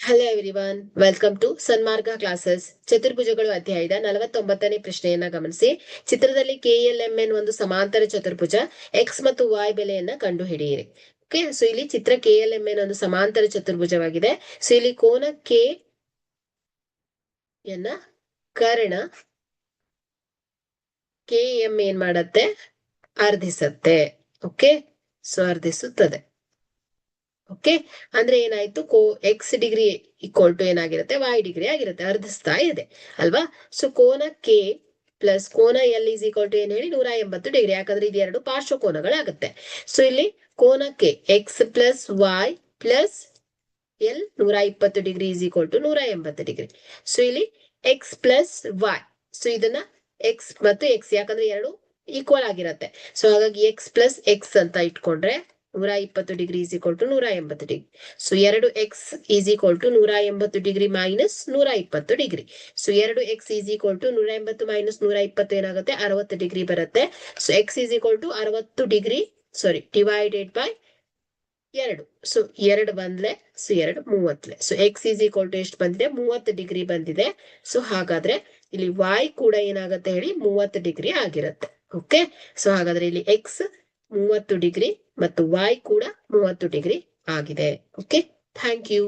Hello everyone, welcome to Sanmarga classes. ಚತುರ್ಭುಜಗಳು ಅಧ್ಯಾಯದ 49ನೇ ಪ್ರಶ್ನೆಯನ್ನ ಗಮನಿಸಿ. ಚಿತ್ರದಲ್ಲಿ KLMN ಒಂದು ಸಮಾಂತರ ಚತುರ್ಭುಜ, ಎಕ್ಸ್ ಮತ್ತು y ಬೆಲೆಯನ್ನ ಕಂಡು ಹಿಡಿಯಿರಿ. ಓಕೆ, ಸೊ ಇಲ್ಲಿ ಚಿತ್ರ KLMN ಒಂದು ಸಮಾಂತರ ಚತುರ್ಭುಜವಾಗಿದೆ. ಸೊ ಇಲ್ಲಿ ಕೋನ K ಯನ್ನ ಕರ್ಣ KM ಏನ್ ಮಾಡತ್ತೆ, ಅರ್ಧಿಸತ್ತೆ. ಓಕೆ, ಸೊ ಅರ್ಧಿಸುತ್ತದೆ. ಓಕೆ, ಅಂದ್ರೆ ಏನಾಯ್ತು, ಎಕ್ಸ್ ಡಿಗ್ರಿ ಈಕ್ವಲ್ ಟು ಏನಾಗಿರುತ್ತೆ, y ಡಿಗ್ರಿ ಆಗಿರುತ್ತೆ, ಅರ್ಧಿಸ್ತಾ ಇದೆ ಅಲ್ವಾ. ಸೊ ಕೋನ K ಪ್ಲಸ್ ಕೋನ L ಈಸ್ ಈಕ್ವಲ್ ಟು ಏನ್ ಹೇಳಿ, 180 ಡಿಗ್ರಿ. ಯಾಕಂದ್ರೆ ಇದು ಎರಡು ಪಾರ್ಶ್ವ ಕೋನಗಳಾಗುತ್ತೆ. ಸೊ ಇಲ್ಲಿ ಕೋನ K x plus y plus L 120 degree is equal to 180 degree. So ಇಲ್ಲಿ ಎಕ್ಸ್ ಪ್ಲಸ್ y, ಸೊ ಇದನ್ನ ಎಕ್ಸ್ ಮತ್ತು ಎಕ್ಸ್ ಯಾಕಂದ್ರೆ ಎರಡು ಈಕ್ವಲ್ ಆಗಿರತ್ತೆ. ಸೊ ಹಾಗಾಗಿ ಎಕ್ಸ್ ಪ್ಲಸ್ ಎಕ್ಸ್ ಅಂತ ಇಟ್ಕೊಂಡ್ರೆ 120 degree is equal to 180 degree. So 2x is equal to 180 degree minus 120 degree. So 2x is equal to 180 minus 120 ಏನಾಗುತ್ತೆ, 60 ಡಿಗ್ರಿ ಬರುತ್ತೆ. So x is equal to 60 degree divided by 2. So 2 ಬಂದ್ಲೆ, so 2 30. So x is equal to ಎಷ್ಟು ಬಂದಿದೆ, 30 degree ಬಂದಿದೆ. So ಹಾಗಾದ್ರೆ ಇಲ್ಲಿ y ಕೂಡ ಏನಾಗುತ್ತೆ ಹೇಳಿ, 30 ಡಿಗ್ರಿ ಆಗಿರುತ್ತೆ. ಓಕೆ, ಸೊ ಹಾಗಾದ್ರೆ ಇಲ್ಲಿ ಎಕ್ಸ್ 30 ಡಿಗ್ರಿ ಮತ್ತು y ಕೂಡ 30 ಡಿಗ್ರಿ ಆಗಿದೆ. Okay, thank you.